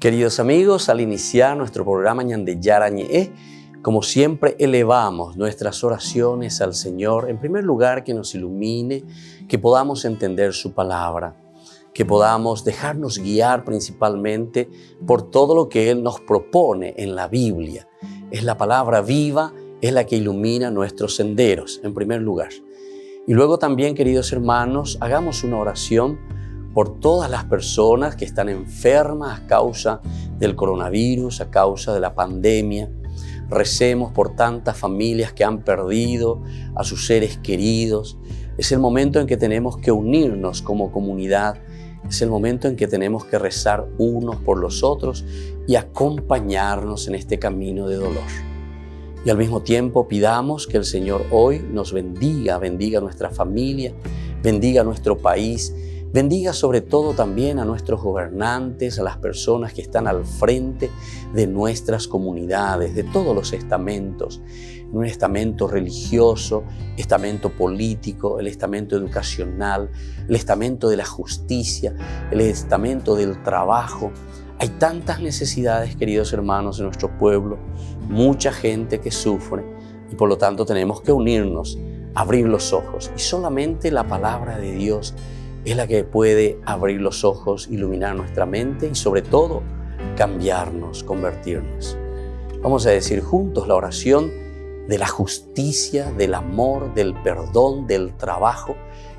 Queridos amigos, al iniciar nuestro programa Ñande Yarañe, como siempre elevamos nuestras oraciones al Señor. En primer lugar, que nos ilumine, que podamos entender su palabra, que podamos dejarnos guiar principalmente por todo lo que Él nos propone en la Biblia. Es la palabra viva, es la que ilumina nuestros senderos, en primer lugar. Y luego también, queridos hermanos, hagamos una oración por todas las personas que están enfermas a causa del coronavirus, a causa de la pandemia. Recemos por tantas familias que han perdido a sus seres queridos. Es el momento en que tenemos que unirnos como comunidad. Es el momento en que tenemos que rezar unos por los otros y acompañarnos en este camino de dolor. Y al mismo tiempo pidamos que el Señor hoy nos bendiga nuestra familia, bendiga nuestro país, bendiga sobre todo también a nuestros gobernantes, a las personas que están al frente de nuestras comunidades, de todos los estamentos, un estamento religioso, estamento político, el estamento educacional, el estamento de la justicia, el estamento del trabajo. Hay tantas necesidades, queridos hermanos, en nuestro pueblo, mucha gente que sufre y por lo tanto tenemos que unirnos, abrir los ojos y solamente la palabra de Dios es la que puede abrir los ojos, iluminar nuestra mente y sobre todo cambiarnos, convertirnos. Vamos a decir juntos la oración de la justicia, del amor, del perdón, del trabajo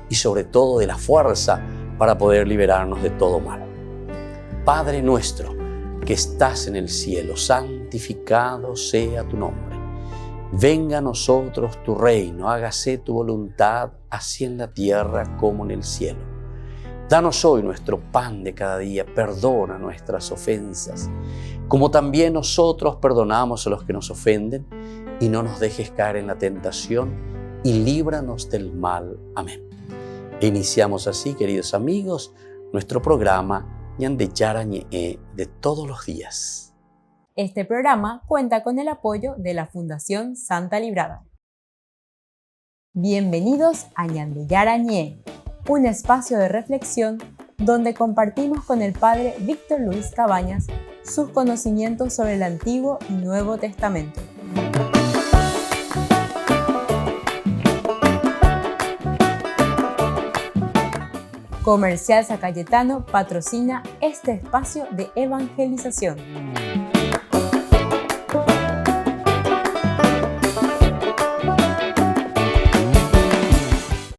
y sobre todo de la fuerza para poder liberarnos de todo mal. Padre nuestro que estás en el cielo, santificado sea tu nombre. Venga a nosotros tu reino, hágase tu voluntad, así en la tierra como en el cielo. Danos hoy nuestro pan de cada día, perdona nuestras ofensas, como también nosotros perdonamos a los que nos ofenden, y no nos dejes caer en la tentación, y líbranos del mal. Amén. E iniciamos así, queridos amigos, nuestro programa Ñande Yarañe de todos los días. Este programa cuenta con el apoyo de la Fundación Santa Librada. Bienvenidos a Ñande Yarañe, un espacio de reflexión donde compartimos con el Padre Víctor Luis Cabañas sus conocimientos sobre el Antiguo y Nuevo Testamento. Comercial San Cayetano patrocina este espacio de evangelización.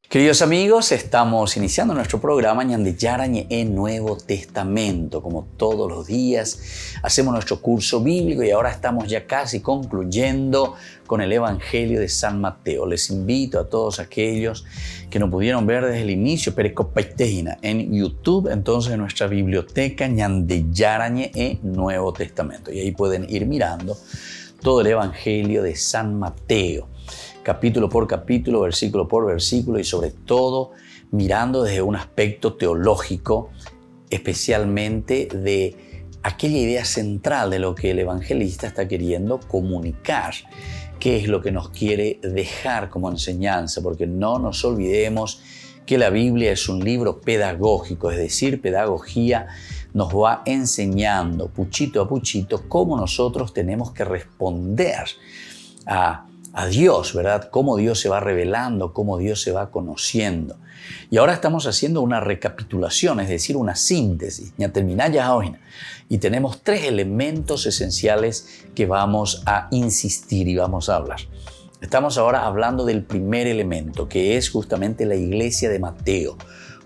Queridos amigos, estamos iniciando nuestro programa Ñande Yarañe Nuevo Testamento. Como todos los días, hacemos nuestro curso bíblico y ahora estamos ya casi concluyendo con el Evangelio de San Mateo. Les invito a todos aquellos que no pudieron ver desde el inicio Pericopaiteina en YouTube, entonces en nuestra biblioteca Ñande Yarañe Nuevo Testamento. Y ahí pueden ir mirando todo el Evangelio de San Mateo, capítulo por capítulo, versículo por versículo y sobre todo mirando desde un aspecto teológico, especialmente de aquella idea central de lo que el evangelista está queriendo comunicar, qué es lo que nos quiere dejar como enseñanza, porque no nos olvidemos que la Biblia es un libro pedagógico, es decir, pedagogía nos va enseñando puchito a puchito cómo nosotros tenemos que responder a Dios, ¿verdad? Cómo Dios se va revelando, cómo Dios se va conociendo. Y ahora estamos haciendo una recapitulación, es decir, una síntesis. Ya termina ya hoy. Y tenemos 3 elementos esenciales que vamos a insistir y vamos a hablar. Estamos ahora hablando del primer elemento, que es justamente la iglesia de Mateo.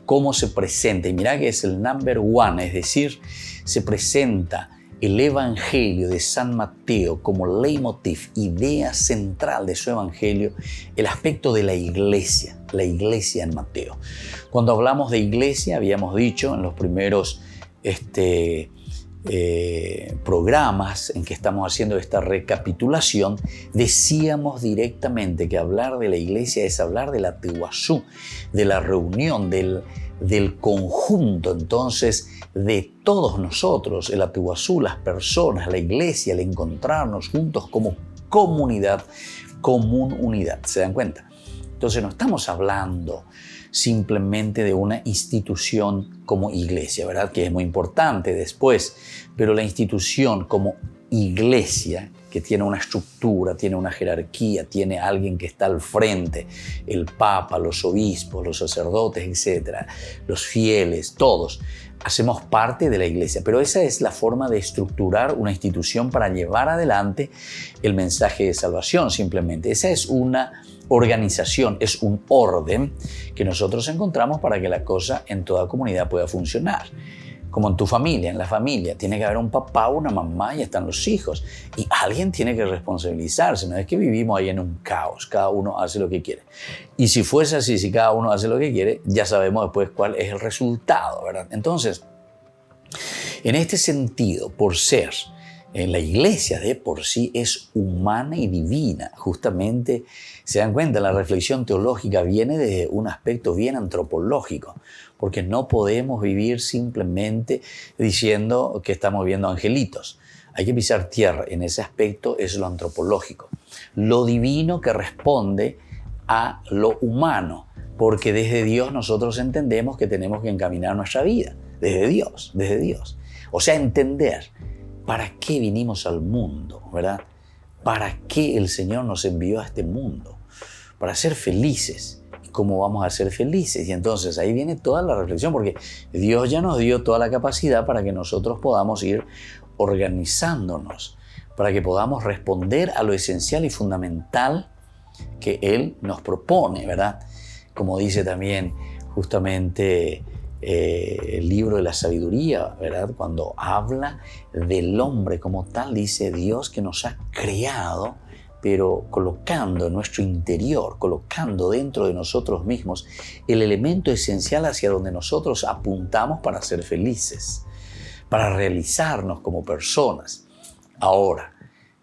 Cómo se presenta. Y mira que es el number 1, es decir, se presenta el Evangelio de San Mateo como leitmotiv, idea central de su Evangelio, el aspecto de la iglesia en Mateo. Cuando hablamos de iglesia, habíamos dicho en los primeros programas en que estamos haciendo esta recapitulación, decíamos directamente que hablar de la iglesia es hablar de la tehuasú, de la reunión, del conjunto entonces de todos nosotros, el Atuazú, las personas, la iglesia, el encontrarnos juntos como comunidad, común unidad. ¿Se dan cuenta? Entonces no estamos hablando simplemente de una institución como iglesia, ¿verdad? Que es muy importante después, pero la institución como iglesia, que tiene una estructura, tiene una jerarquía, tiene alguien que está al frente, el Papa, los obispos, los sacerdotes, etc., los fieles, todos, hacemos parte de la iglesia. Pero esa es la forma de estructurar una institución para llevar adelante el mensaje de salvación, simplemente. Esa es una organización, es un orden que nosotros encontramos para que la cosa en toda comunidad pueda funcionar. Como en tu familia, en la familia, tiene que haber un papá, una mamá y están los hijos. Y alguien tiene que responsabilizarse, no es que vivimos ahí en un caos, cada uno hace lo que quiere. Y si fuese así, si cada uno hace lo que quiere, ya sabemos después cuál es el resultado, ¿verdad? Entonces, en este sentido, por ser la iglesia de por sí es humana y divina. Justamente, se dan cuenta, la reflexión teológica viene de un aspecto bien antropológico, porque no podemos vivir simplemente diciendo que estamos viendo angelitos. Hay que pisar tierra. En ese aspecto es lo antropológico, lo divino que responde a lo humano, porque desde Dios nosotros entendemos que tenemos que encaminar nuestra vida, desde Dios. O sea, entender para qué vinimos al mundo, ¿verdad? ¿Para qué el Señor nos envió a este mundo? Para ser felices. ¿Y cómo vamos a ser felices? Y entonces ahí viene toda la reflexión, porque Dios ya nos dio toda la capacidad para que nosotros podamos ir organizándonos, para que podamos responder a lo esencial y fundamental que Él nos propone, ¿verdad? Como dice también justamente el libro de la sabiduría, ¿verdad? Cuando habla del hombre como tal, dice Dios que nos ha creado, pero colocando en nuestro interior, colocando dentro de nosotros mismos el elemento esencial hacia donde nosotros apuntamos para ser felices, para realizarnos como personas. Ahora,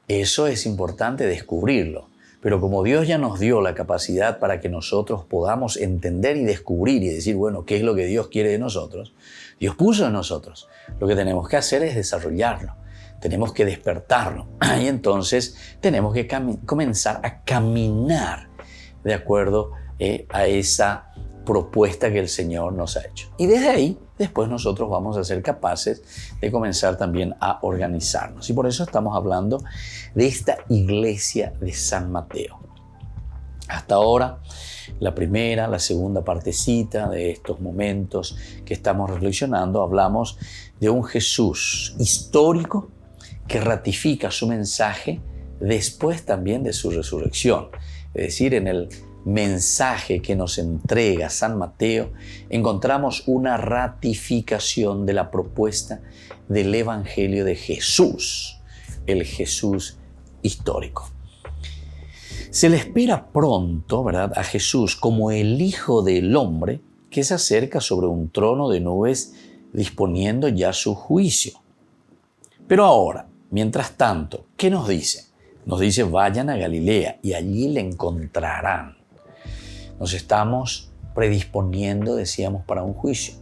eso es importante descubrirlo. Pero como Dios ya nos dio la capacidad para que nosotros podamos entender y descubrir y decir, bueno, ¿qué es lo que Dios quiere de nosotros? Dios puso en nosotros. Lo que tenemos que hacer es desarrollarlo. Tenemos que despertarlo. Y entonces tenemos que comenzar a caminar de acuerdo a esa propuesta que el Señor nos ha hecho. Y desde ahí, después nosotros vamos a ser capaces de comenzar también a organizarnos. Y por eso estamos hablando de esta iglesia de San Mateo. Hasta ahora, la primera, la segunda partecita de estos momentos que estamos reflexionando, hablamos de un Jesús histórico que ratifica su mensaje después también de su resurrección. Es decir, en el mensaje que nos entrega San Mateo, encontramos una ratificación de la propuesta del Evangelio de Jesús, el Jesús histórico. Se le espera pronto, ¿verdad?, a Jesús como el Hijo del Hombre que se acerca sobre un trono de nubes disponiendo ya su juicio. Pero ahora, mientras tanto, ¿qué nos dice? Nos dice, vayan a Galilea y allí le encontrarán. Nos estamos predisponiendo, decíamos, para un juicio.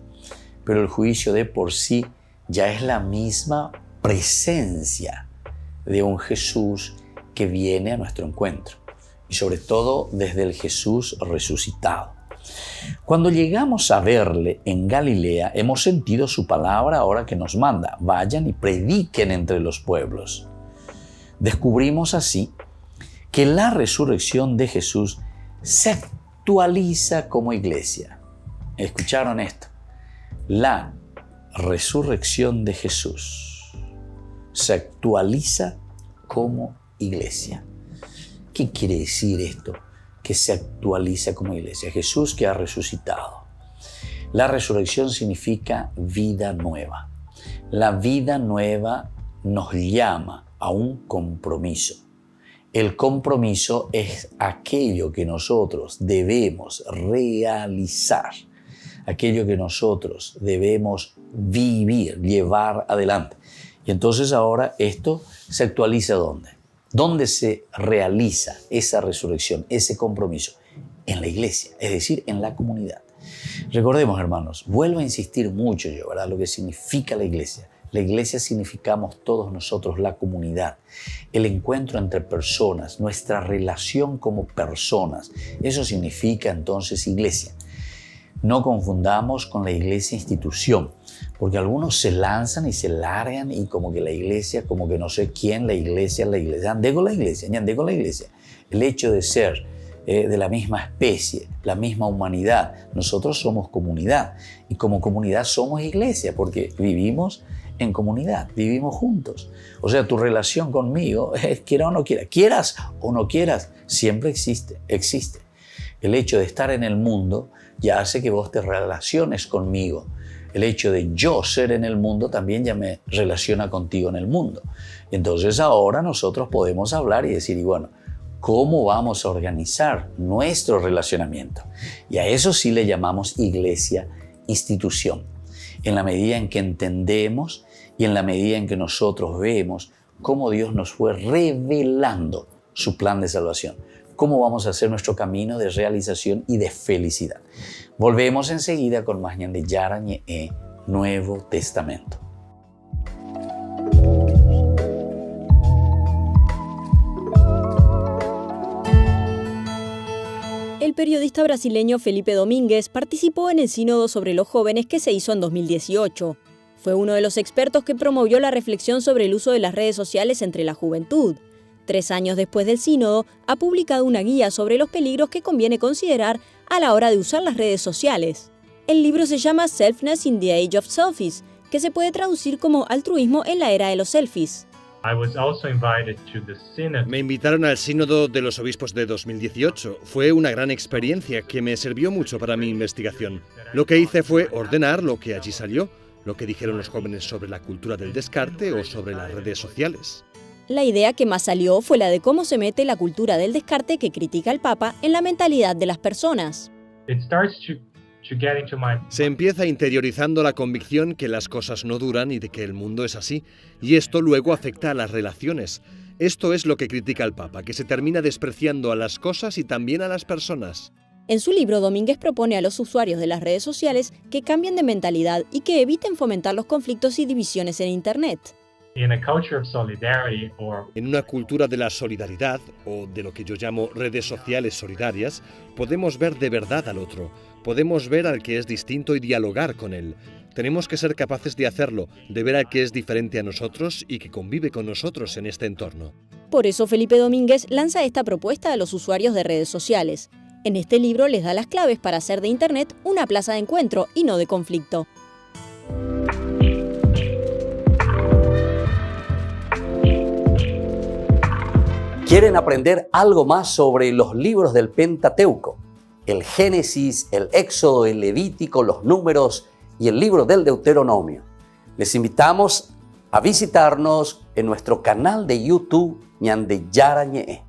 Pero el juicio de por sí ya es la misma presencia de un Jesús que viene a nuestro encuentro. Y sobre todo desde el Jesús resucitado. Cuando llegamos a verle en Galilea, hemos sentido su palabra ahora que nos manda. Vayan y prediquen entre los pueblos. Descubrimos así que la resurrección de Jesús se actualiza como iglesia. ¿Escucharon esto? La resurrección de Jesús se actualiza como iglesia. ¿Qué quiere decir esto? Que se actualiza como iglesia. Jesús que ha resucitado. La resurrección significa vida nueva. La vida nueva nos llama a un compromiso. El compromiso es aquello que nosotros debemos realizar, aquello que nosotros debemos vivir, llevar adelante. Y entonces ahora esto se actualiza ¿dónde? ¿Dónde se realiza esa resurrección, ese compromiso? En la iglesia, es decir, en la comunidad. Recordemos, hermanos, vuelvo a insistir mucho yo, ¿verdad?, lo que significa la iglesia. La iglesia significamos todos nosotros, la comunidad, el encuentro entre personas, nuestra relación como personas. Eso significa entonces iglesia. No confundamos con la iglesia institución, porque algunos se lanzan y se largan y como que la iglesia, como que no sé quién, la iglesia. Andé con la iglesia. El hecho de ser de la misma especie, la misma humanidad, nosotros somos comunidad y como comunidad somos iglesia porque vivimos en comunidad, vivimos juntos. O sea, tu relación conmigo, quiera o no quiera, quieras o no quieras, siempre existe. El hecho de estar en el mundo ya hace que vos te relaciones conmigo. El hecho de yo ser en el mundo también ya me relaciona contigo en el mundo. Entonces ahora nosotros podemos hablar y decir, y bueno, ¿cómo vamos a organizar nuestro relacionamiento? Y a eso sí le llamamos iglesia, institución. En la medida en que entendemos y en la medida en que nosotros vemos cómo Dios nos fue revelando su plan de salvación, cómo vamos a hacer nuestro camino de realización y de felicidad. Volvemos enseguida con más Ñande Yarañe, Nuevo Testamento. El periodista brasileño Felipe Domínguez participó en el Sínodo sobre los jóvenes que se hizo en 2018. Fue uno de los expertos que promovió la reflexión sobre el uso de las redes sociales entre la juventud. 3 años después del sínodo, ha publicado una guía sobre los peligros que conviene considerar a la hora de usar las redes sociales. El libro se llama Selfness in the Age of Selfies, que se puede traducir como altruismo en la era de los selfies. Me invitaron al Sínodo de los Obispos de 2018. Fue una gran experiencia que me sirvió mucho para mi investigación. Lo que hice fue ordenar lo que allí salió, lo que dijeron los jóvenes sobre la cultura del descarte o sobre las redes sociales. La idea que más salió fue la de cómo se mete la cultura del descarte que critica el Papa en la mentalidad de las personas. Se empieza interiorizando la convicción que las cosas no duran y de que el mundo es así, y esto luego afecta a las relaciones. Esto es lo que critica el Papa, que se termina despreciando a las cosas y también a las personas. En su libro, Domínguez propone a los usuarios de las redes sociales que cambien de mentalidad y que eviten fomentar los conflictos y divisiones en Internet. En una cultura de la solidaridad, o de lo que yo llamo redes sociales solidarias, podemos ver de verdad al otro, podemos ver al que es distinto y dialogar con él. Tenemos que ser capaces de hacerlo, de ver al que es diferente a nosotros y que convive con nosotros en este entorno. Por eso Felipe Domínguez lanza esta propuesta a los usuarios de redes sociales. En este libro les da las claves para hacer de Internet una plaza de encuentro y no de conflicto. ¿Quieren aprender algo más sobre los libros del Pentateuco? El Génesis, el Éxodo, el Levítico, los Números y el libro del Deuteronomio. Les invitamos a visitarnos en nuestro canal de YouTube Ñande Yarañe.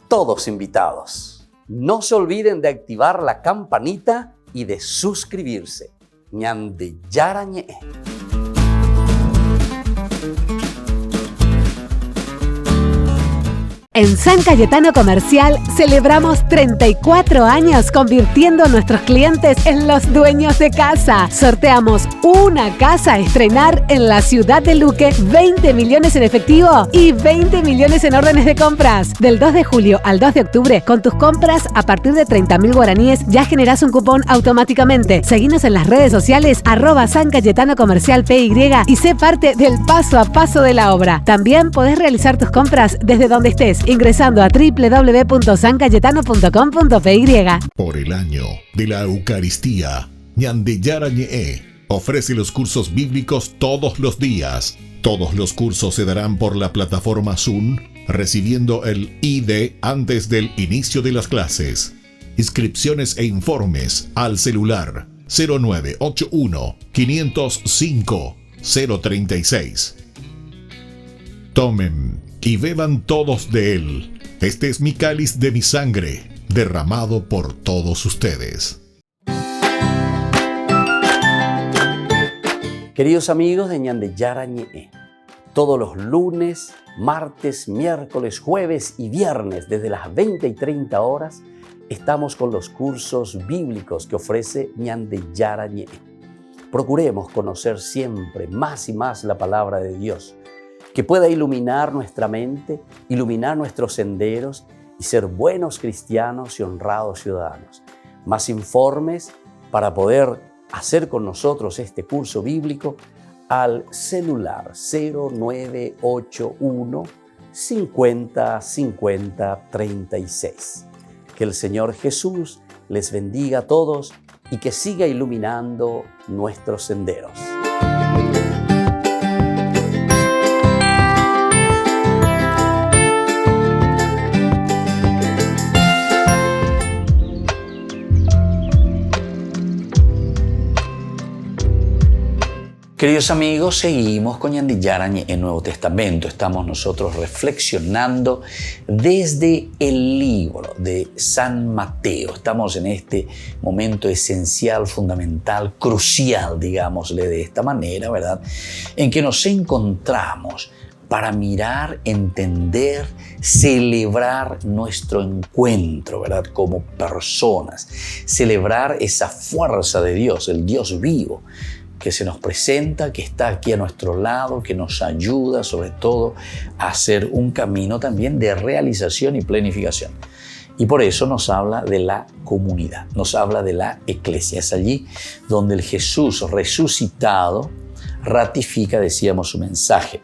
Todos invitados. No se olviden de activar la campanita y de suscribirse. Ñande Yarañe. En San Cayetano Comercial celebramos 34 años convirtiendo a nuestros clientes en los dueños de casa. Sorteamos una casa a estrenar en la ciudad de Luque, 20 millones en efectivo y 20 millones en órdenes de compras. Del 2 de julio al 2 de octubre, con tus compras a partir de 30.000 guaraníes ya generás un cupón automáticamente. Seguinos en las redes sociales @San Cayetano Comercial PY y sé parte del paso a paso de la obra. También podés realizar tus compras desde donde estés, ingresando a www.sancayetano.com.py. Por el año de la Eucaristía, Ñande Yarañe ofrece los cursos bíblicos todos los días. Todos los cursos se darán por la plataforma Zoom, recibiendo el ID antes del inicio de las clases. Inscripciones e informes al celular 0981 505 036. Tomen y beban todos de él. Este es mi cáliz de mi sangre, derramado por todos ustedes. Queridos amigos de Ñande Yarañe, todos los lunes, martes, miércoles, jueves y viernes desde las 20 y 30 horas estamos con los cursos bíblicos que ofrece Ñande Yarañe. Procuremos conocer siempre más y más la palabra de Dios, que pueda iluminar nuestra mente, iluminar nuestros senderos y ser buenos cristianos y honrados ciudadanos. Más informes para poder hacer con nosotros este curso bíblico al celular 0981 50 50 36. Que el Señor Jesús les bendiga a todos y que siga iluminando nuestros senderos. Queridos amigos, seguimos con Ñande Yarañe en Nuevo Testamento. Estamos nosotros reflexionando desde el libro de San Mateo. Estamos en este momento esencial, fundamental, crucial, digámosle de esta manera, ¿verdad? En que nos encontramos para mirar, entender, celebrar nuestro encuentro, ¿verdad? Como personas. Celebrar esa fuerza de Dios, el Dios vivo, que se nos presenta, que está aquí a nuestro lado, que nos ayuda sobre todo a hacer un camino también de realización y planificación. Y por eso nos habla de la comunidad, nos habla de la iglesia. Es allí donde el Jesús resucitado ratifica, decíamos, su mensaje.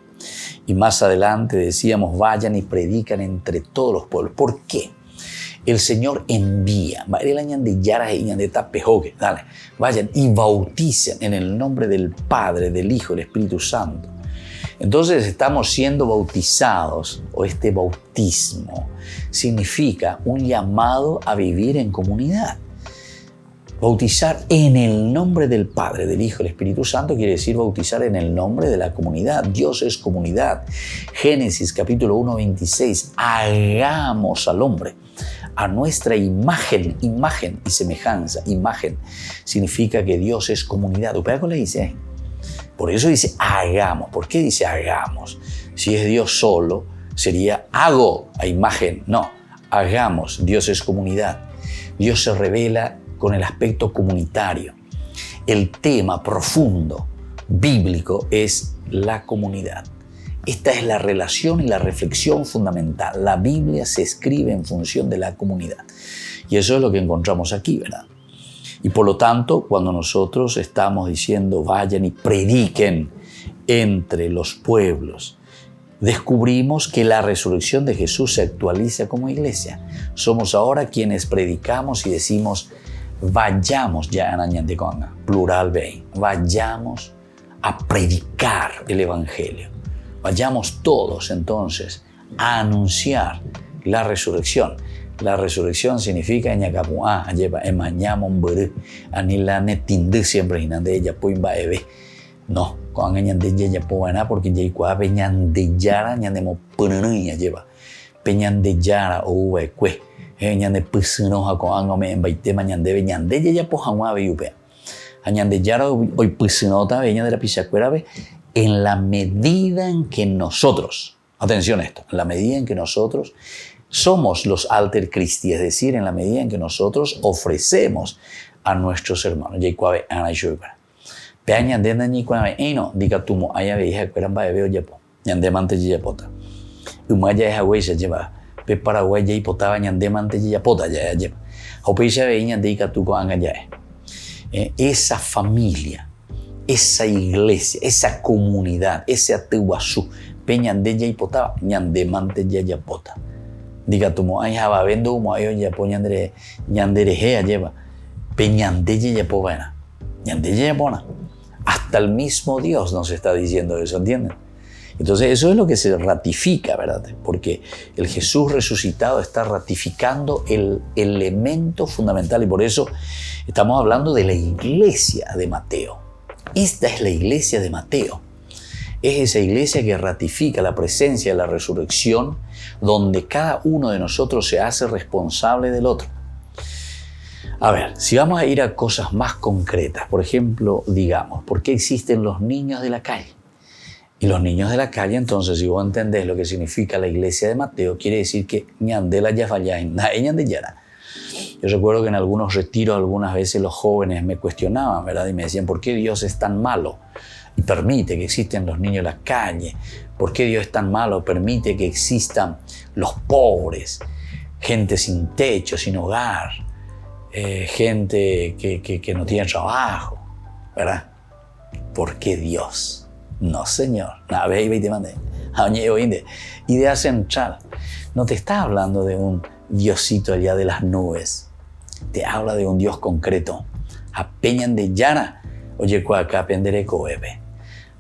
Y más adelante decíamos, vayan y predican entre todos los pueblos. ¿Por qué? El Señor envía, vayan y bauticen en el nombre del Padre, del Hijo y del Espíritu Santo. Entonces estamos siendo bautizados, o este bautismo significa un llamado a vivir en comunidad. Bautizar en el nombre del Padre, del Hijo y del Espíritu Santo quiere decir bautizar en el nombre de la comunidad. Dios es comunidad. Génesis capítulo 1, 26. Hagamos al hombre a nuestra imagen y semejanza. Imagen significa que Dios es comunidad. ¿Usted le dice? Por eso dice hagamos. ¿Por qué dice hagamos? Si es Dios solo, sería hago a imagen. No, hagamos. Dios es comunidad. Dios se revela con el aspecto comunitario. El tema profundo, bíblico, es la comunidad. Esta es la relación y la reflexión fundamental. La Biblia se escribe en función de la comunidad. Y eso es lo que encontramos aquí, ¿verdad? Y por lo tanto, cuando nosotros estamos diciendo vayan y prediquen entre los pueblos, descubrimos que la resurrección de Jesús se actualiza como iglesia. Somos ahora quienes predicamos y decimos vayamos ya a Ñandeconga, plural B, vayamos a predicar el Evangelio. Vayamos todos entonces a anunciar la resurrección. La resurrección significa ñacapuá, lleva emañamon buru, anilane tinde siempre hinande ella puimba ebe. No, con ñande ya puana porque ya icua peñande yara ñandemo pununía lleva. Peñande yara o uekue. Ñande pusinoja con angome en baitema ñande ñande ya pojanwa beyupe. Añande yara hoy pusinota veña de la pisacuera ve. En la medida en que nosotros, atención a esto, en la medida en que nosotros somos los alter Christi, es decir, en la medida en que nosotros ofrecemos a nuestros hermanos. Yaicuave ana yuba. Pea ñandenda ñicuave no diga tumo aya veija cueramba veo yapo. Ñandemante yapota. Umaya es agüeya lleva. Pe Paraguay yaipotaba ñandemante yapota ya lleva. Hopeisha veña diga tu coanga ya. Esa familia, esa iglesia, esa comunidad, ese atuazú, peñande ya hipotaba, ñande mante ya yapota. Diga tu mo ay haba vendo mo ayo ya po ñandere gea lleva, peñande ya yapobana, ñande ya yapona. Hasta el mismo Dios nos está diciendo eso, ¿entienden? Entonces eso es lo que se ratifica, ¿verdad? Porque el Jesús resucitado está ratificando el elemento fundamental y por eso estamos hablando de la iglesia de Mateo. Esta es la iglesia de Mateo. Es esa iglesia que ratifica la presencia de la resurrección, donde cada uno de nosotros se hace responsable del otro. A ver, si vamos a ir a cosas más concretas, por ejemplo, digamos, ¿por qué existen los niños de la calle? Y los niños de la calle, entonces, si vos entendés lo que significa la iglesia de Mateo, quiere decir que ñandela ya fallain, ñande yara. Yo recuerdo que en algunos retiros algunas veces los jóvenes me cuestionaban, ¿verdad? Y me decían, ¿por qué Dios es tan malo y permite que existan los niños en la calle? ¿Por qué Dios es tan malo? Permite que existan los pobres, gente sin techo, sin hogar, gente que no tiene trabajo, ¿verdad? ¿Por qué Dios? No, Señor. Idea central. No te está hablando de un Diosito allá de las nubes. Te habla de un Dios concreto. Apeñan de Yara. Oye, acá penderé coebe.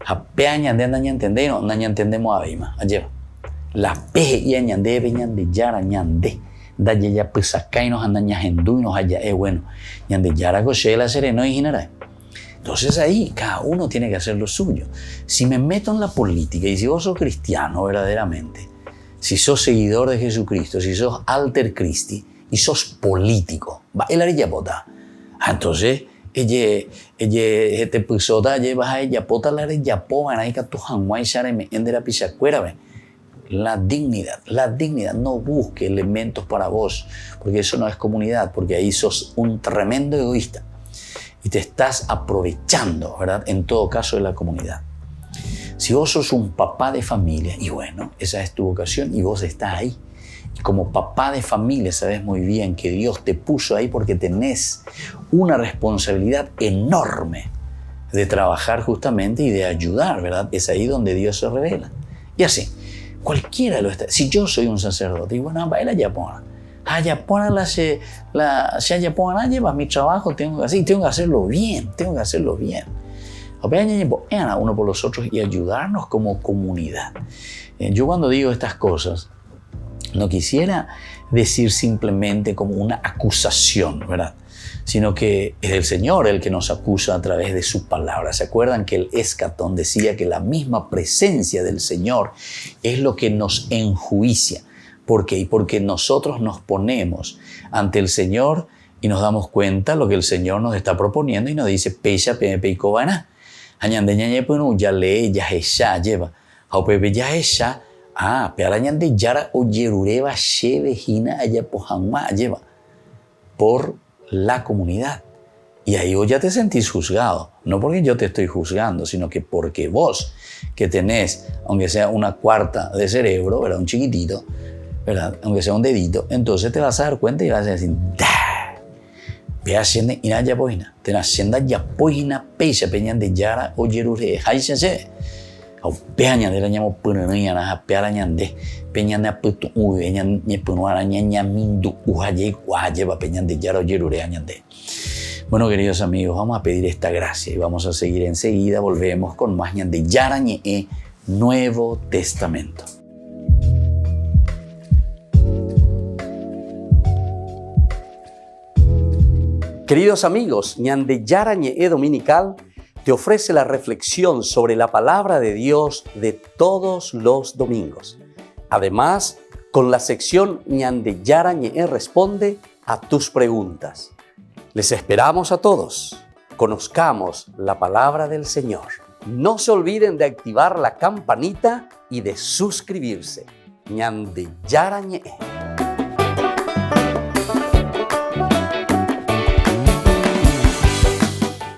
Apeñan de naña entender, no naña entendemos a Bima. Ayer. La peje y añande, peñan de Yara, ñande. Da ya pues acá y nos andan ñajendu y nos allá. Bueno. Ñande Yara coche la sereno y general. Entonces ahí cada uno tiene que hacer lo suyo. Si me meto en la política y si vos sos cristiano verdaderamente, si sos seguidor de Jesucristo, si sos alter Christi y sos político, va el arilla pota. Entonces, ella te pusota, llevas a ella pota la arilla po, van ahí que tu hanguay sare me endera pisacuera. La dignidad, no busque elementos para vos, porque eso no es comunidad, porque ahí sos un tremendo egoísta. Y te estás aprovechando, ¿verdad? En todo caso de la comunidad. Si vos sos un papá de familia, y bueno, esa es tu vocación y vos estás ahí. Y como papá de familia sabes muy bien que Dios te puso ahí porque tenés una responsabilidad enorme de trabajar justamente y de ayudar, ¿verdad? Es ahí donde Dios se revela. Y así, cualquiera lo está. Si yo soy un sacerdote, y bueno, baila yapona. Si Japón lleva mi trabajo, tengo que hacerlo bien, uno por los otros y ayudarnos como comunidad. Yo cuando digo estas cosas, no quisiera decir simplemente como una acusación, ¿verdad? Sino que es el Señor el que nos acusa a través de su palabra. ¿Se acuerdan que el Escatón decía que la misma presencia del Señor es lo que nos enjuicia? ¿Por qué? Porque nosotros nos ponemos ante el Señor y nos damos cuenta lo que el Señor nos está proponiendo y nos dice, pecha, pepe y cobana. Añande ñañe punu, ya lee, ya esa lleva. A pepe ya esa, pero añande yara o yerureba, shevejina, allá pojanma, lleva. Por la comunidad. Y ahí vos ya te sentís juzgado. No porque yo te estoy juzgando, sino que porque vos, que tenés, aunque sea una cuarta de cerebro, ¿verdad? Un chiquitito, ¿verdad? Aunque sea un dedito, entonces te vas a dar cuenta y vas a decir, ve haciendo inaya poina, te haciendo ya poina peisa peñan de yara o yerure, haisase, o peña de la llamo punania na peñan de peñan de putu u peñan de punuara ñaña mindu uhaye guaye va peñan de yara o yerure añande. Bueno, queridos amigos, vamos a pedir esta gracia y vamos a seguir enseguida. Volvemos con más ñan de Yara ñe Nuevo Testamento. Queridos amigos, Ñande Yara ñe Dominical te ofrece la reflexión sobre la palabra de Dios de todos los domingos. Además, con la sección Ñande Yara ñe responde a tus preguntas. Les esperamos a todos. Conozcamos la palabra del Señor. No se olviden de activar la campanita y de suscribirse. Ñande Yara ñe.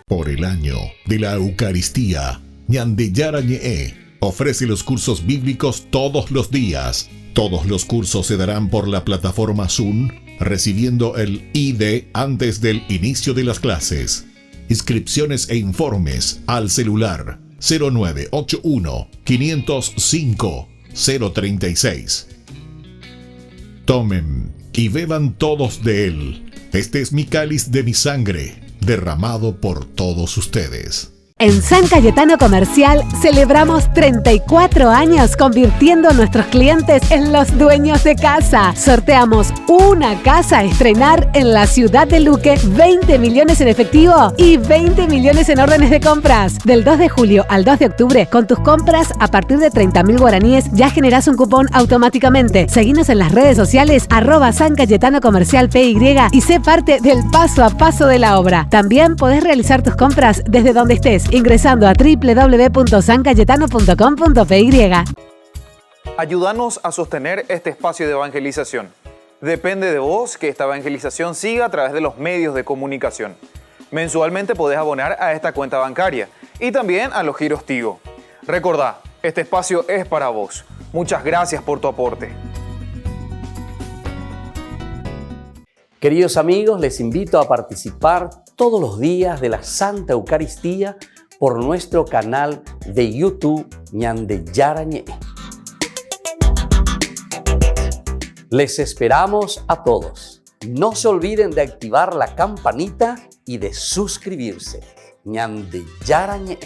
Por el año de la Eucaristía, Ñande Yara ñe ofrece los cursos bíblicos todos los días. Todos los cursos se darán por la plataforma Zoom, recibiendo el ID antes del inicio de las clases. Inscripciones e informes al celular 0981 505 036. Tomen y beban todos de él. Este es mi cáliz de mi sangre, derramado por todos ustedes. En San Cayetano Comercial celebramos 34 años convirtiendo a nuestros clientes en los dueños de casa. Sorteamos una casa a estrenar en la ciudad de Luque, 20 millones en efectivo y 20 millones en órdenes de compras. Del 2 de julio al 2 de octubre, con tus compras a partir de 30.000 guaraníes ya generás un cupón automáticamente. Seguinos en las redes sociales @San Cayetano Comercial PY y sé parte del paso a paso de la obra. También podés realizar tus compras desde donde estés, ingresando a www.sancayetano.com.py. Ayúdanos a sostener este espacio de evangelización. Depende de vos que esta evangelización siga a través de los medios de comunicación. Mensualmente podés abonar a esta cuenta bancaria y también a los giros Tigo. Recordá, este espacio es para vos. Muchas gracias por tu aporte. Queridos amigos, les invito a participar todos los días de la Santa Eucaristía por nuestro canal de YouTube Ñande Yarañe. Les esperamos a todos. No se olviden de activar la campanita y de suscribirse. Ñande Yarañe.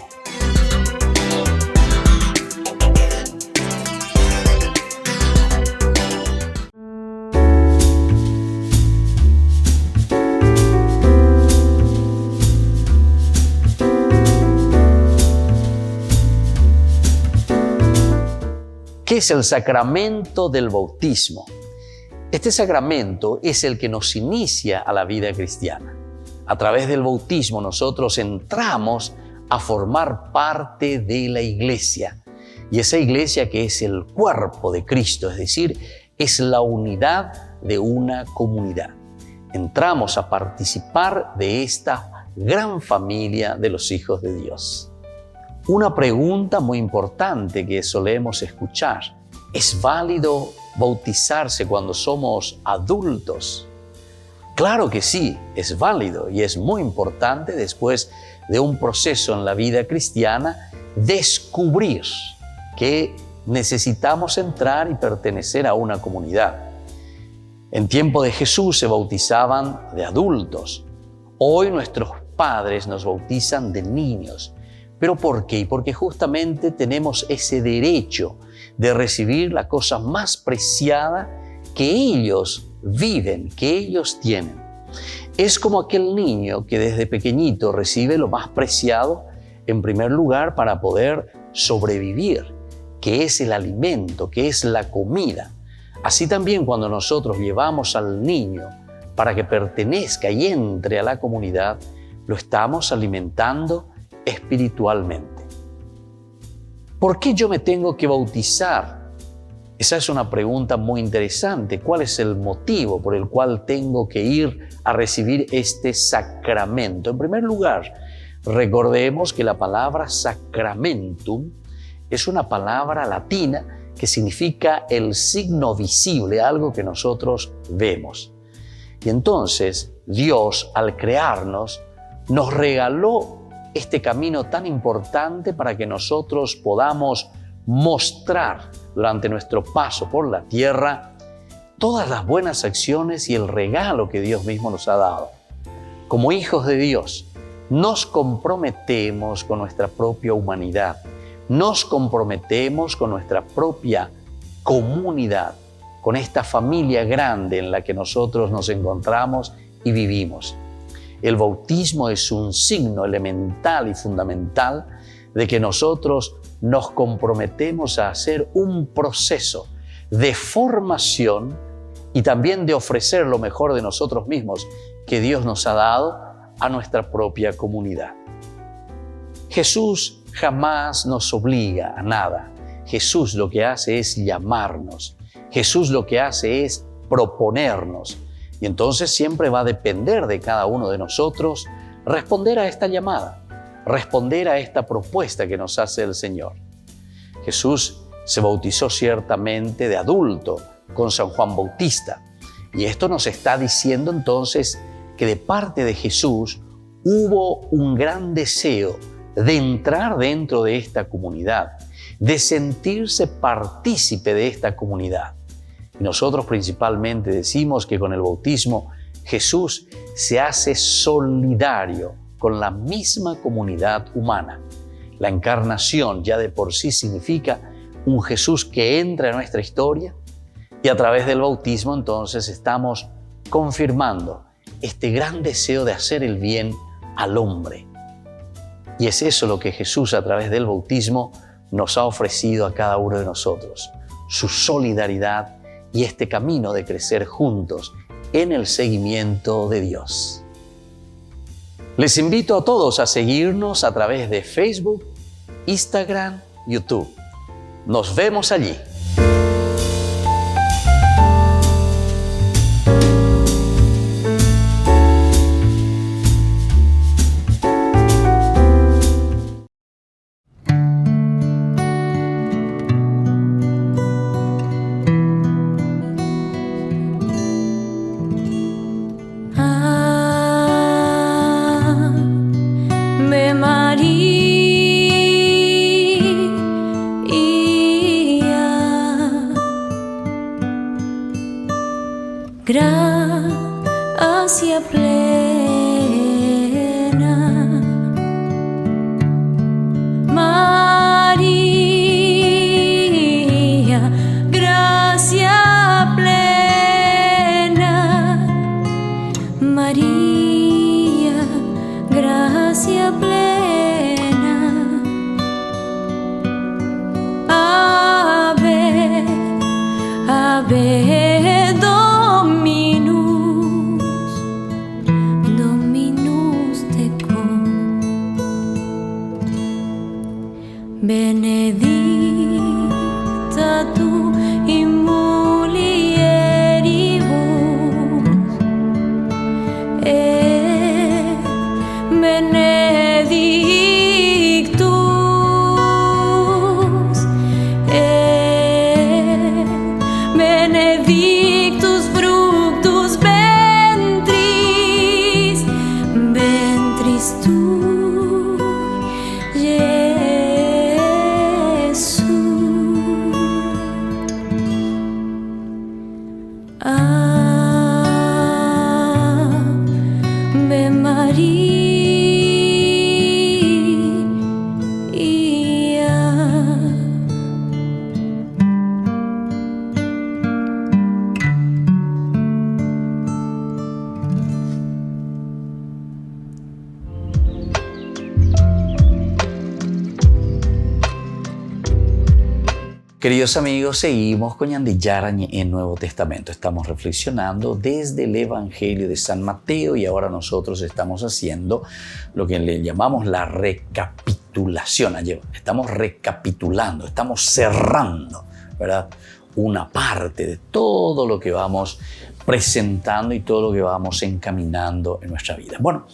¿Qué es el sacramento del bautismo? Este sacramento es el que nos inicia a la vida cristiana. A través del bautismo nosotros entramos a formar parte de la iglesia. Y esa iglesia que es el cuerpo de Cristo, es decir, es la unidad de una comunidad. Entramos a participar de esta gran familia de los hijos de Dios. Una pregunta muy importante que solemos escuchar: ¿es válido bautizarse cuando somos adultos? Claro que sí, es válido y es muy importante después de un proceso en la vida cristiana descubrir que necesitamos entrar y pertenecer a una comunidad. En tiempo de Jesús se bautizaban de adultos. Hoy nuestros padres nos bautizan de niños. ¿Pero por qué? Porque justamente tenemos ese derecho de recibir la cosa más preciada que ellos viven, que ellos tienen. Es como aquel niño que desde pequeñito recibe lo más preciado, en primer lugar, para poder sobrevivir, que es el alimento, que es la comida. Así también cuando nosotros llevamos al niño para que pertenezca y entre a la comunidad, lo estamos alimentando espiritualmente. ¿Por qué yo me tengo que bautizar? Esa es una pregunta muy interesante. ¿Cuál es el motivo por el cual tengo que ir a recibir este sacramento? En primer lugar, recordemos que la palabra sacramentum es una palabra latina que significa el signo visible, algo que nosotros vemos. Y entonces Dios, al crearnos, nos regaló este camino tan importante para que nosotros podamos mostrar durante nuestro paso por la tierra todas las buenas acciones y el regalo que Dios mismo nos ha dado. Como hijos de Dios, nos comprometemos con nuestra propia humanidad, nos comprometemos con nuestra propia comunidad, con esta familia grande en la que nosotros nos encontramos y vivimos. El bautismo es un signo elemental y fundamental de que nosotros nos comprometemos a hacer un proceso de formación y también de ofrecer lo mejor de nosotros mismos que Dios nos ha dado a nuestra propia comunidad. Jesús jamás nos obliga a nada. Jesús lo que hace es llamarnos. Jesús lo que hace es proponernos. Y entonces siempre va a depender de cada uno de nosotros responder a esta llamada, responder a esta propuesta que nos hace el Señor. Jesús se bautizó ciertamente de adulto con San Juan Bautista. Y esto nos está diciendo entonces que de parte de Jesús hubo un gran deseo de entrar dentro de esta comunidad, de sentirse partícipe de esta comunidad. Y nosotros principalmente decimos que con el bautismo Jesús se hace solidario con la misma comunidad humana. La encarnación ya de por sí significa un Jesús que entra en nuestra historia y a través del bautismo entonces estamos confirmando este gran deseo de hacer el bien al hombre. Y es eso lo que Jesús a través del bautismo nos ha ofrecido a cada uno de nosotros, su solidaridad y este camino de crecer juntos en el seguimiento de Dios. Les invito a todos a seguirnos a través de Facebook, Instagram, YouTube. Nos vemos allí. gracia plena, María, gracia plena, María, gracia plena, Ave, Ave Dominus, Dominus tecum, benedicta tu in mulieribus, et benedictus, et benedictus fructus ventris, ventris tui, Jesús. Ave María. Queridos amigos, seguimos con Ñande Yarañe en Nuevo Testamento. Estamos reflexionando desde el Evangelio de San Mateo y ahora nosotros estamos haciendo lo que le llamamos la recapitulación. Estamos recapitulando, estamos cerrando, ¿verdad?, una parte de todo lo que vamos presentando y todo lo que vamos encaminando en nuestra vida. Bueno,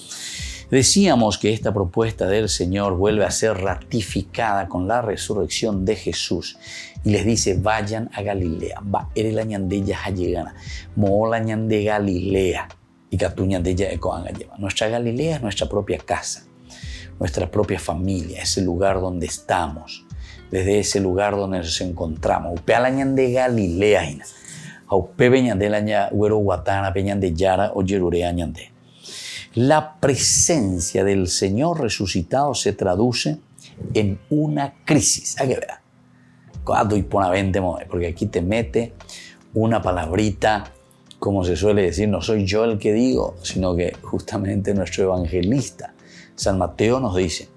decíamos que esta propuesta del Señor vuelve a ser ratificada con la resurrección de Jesús y les dice: vayan a Galilea, va ere la ñandeya hallegana, mo la ñande Galilea y catu ñandeya ecoanga lleva. Nuestra Galilea es nuestra propia casa, nuestra propia familia, ese lugar donde estamos, desde ese lugar donde nos encontramos. Upea la ñande Galilea ina, aupe ñande la ña güero guatana pe ñande yara o yerurea ñande. La presencia del Señor resucitado se traduce en una crisis. Hay que ver. Porque aquí te mete una palabrita, como se suele decir, no soy yo el que digo, sino que justamente nuestro evangelista San Mateo nos dice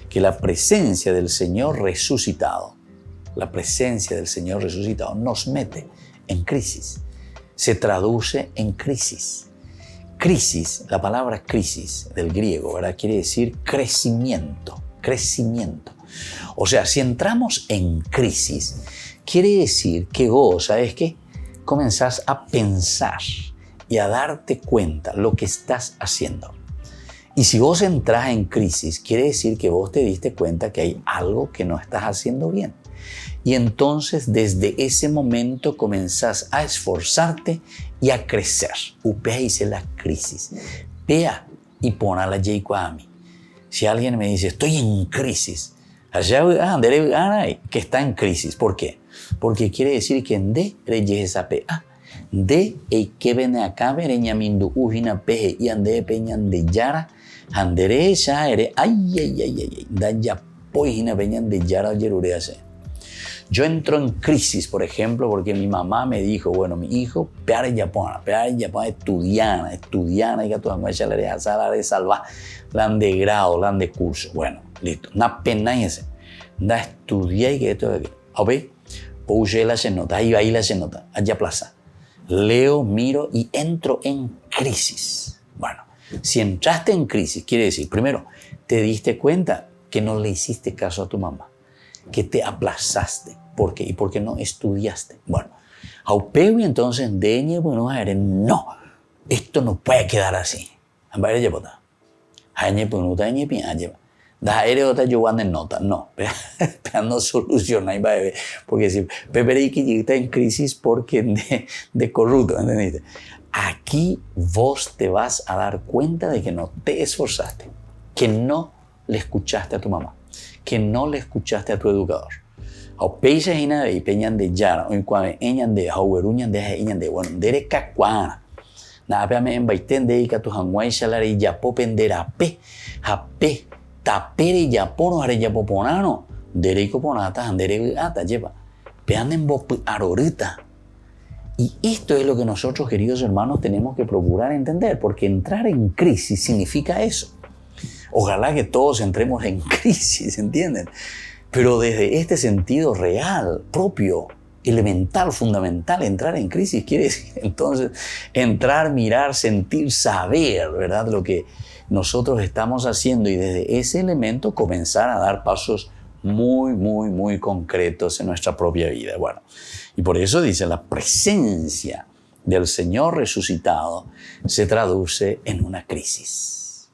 que la presencia del Señor resucitado, nos mete en crisis, se traduce en crisis. Crisis, la palabra crisis del griego, ¿verdad?, quiere decir crecimiento. O sea, si entramos en crisis, quiere decir que vos, ¿sabes qué?, comenzás a pensar y a darte cuenta lo que estás haciendo. Y si vos entras en crisis, quiere decir que vos te diste cuenta que hay algo que no estás haciendo bien. Y entonces desde ese momento comenzás a esforzarte y a crecer. Upea dice la crisis. Pea y pon a la mí. Si alguien me dice, estoy en crisis, que está en crisis. ¿Por qué? Porque quiere decir que en de reyes pea. De que viene acá vereñamindu ujina peje y ande peñan de yara. Andere ya ere ay. Da ya poijina peñan de yara yerurease. Yo entro en crisis, por ejemplo, porque mi mamá me dijo, bueno, mi hijo, peare yapona, estudiana, y que tu mamá ya le deja sala de salvar, la de grado, la de curso. Bueno, listo. Una pena ese. Da estudiar y que esto de aquí. A ver, puse la nota, ahí va la nota, allá plaza. Leo, miro y entro en crisis. Bueno, si entraste en crisis, quiere decir, primero, te diste cuenta que no le hiciste caso a tu mamá, que te aplazaste. ¿Por qué? ¿Y por qué no estudiaste? Bueno, aupeo y entonces deñe Buenos Aires, no, esto no puede quedar así. Ambaire llevota. Añe punuta añe pin añe. Da aire otra yo guande nota, no, pero no soluciona y va a ver, porque si Pepe que está en crisis porque de corrupto, ¿entendiste? Aquí vos te vas a dar cuenta de que no te esforzaste, que no le escuchaste a tu mamá, que no le escuchaste a tu educador. Peisa hina y peñan de yara, o en cuando eñan de haueruñan de eñan de bueno, dere cacuana. Na apeame en baiten de ika tu hanguay shalari yapo penderape, hape, tapere yapono hare yapoponano, dere coponata, andere ata lleva. Pean en bopi arorita. Y esto es lo que nosotros, queridos hermanos, tenemos que procurar entender, porque entrar en crisis significa eso. Ojalá que todos entremos en crisis, ¿entienden? Pero desde este sentido real, propio, elemental, fundamental, entrar en crisis quiere decir entonces entrar, mirar, sentir, saber, ¿verdad? Lo que nosotros estamos haciendo y desde ese elemento comenzar a dar pasos muy, muy, muy concretos en nuestra propia vida. Bueno, y por eso dice, la presencia del Señor resucitado se traduce en una crisis.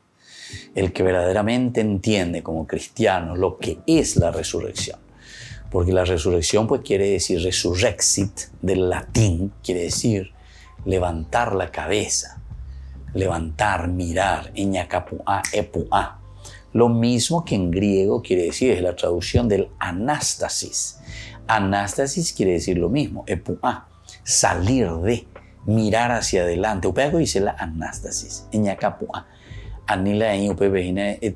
El que verdaderamente entiende como cristiano lo que es la resurrección, porque la resurrección pues quiere decir resurrexit, del latín, quiere decir levantar la cabeza, levantar, mirar, eñacapua, epua. Lo mismo que en griego quiere decir, es la traducción del anástasis. Anástasis quiere decir lo mismo, epua, salir de, mirar hacia adelante. Upego dice la anástasis, eñacapua. Anila en upebejina eso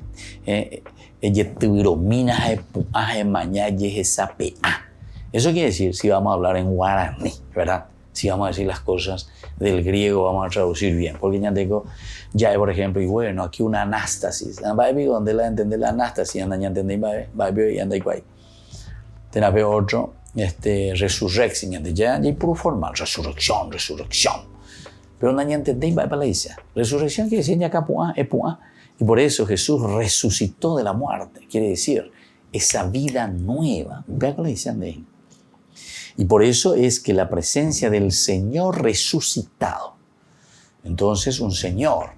quiere decir, si vamos a hablar en guaraní, ¿verdad? Si vamos a decir las cosas del griego, vamos a traducir bien. Porque ya tengo, ya por ejemplo, y bueno, aquí una anástasis. ¿Dónde la entender la anástasis? Anda ya entendí, y anda igual. Tenés otro, resurrección, ya hay puro formal, resurrección. Pero no entendí, va para la isla. Resurrección quiere decir ñacapua, epua. Y por eso Jesús resucitó de la muerte. Quiere decir esa vida nueva. Vea que le dicen de ahí. Y por eso es que la presencia del Señor resucitado. Entonces un Señor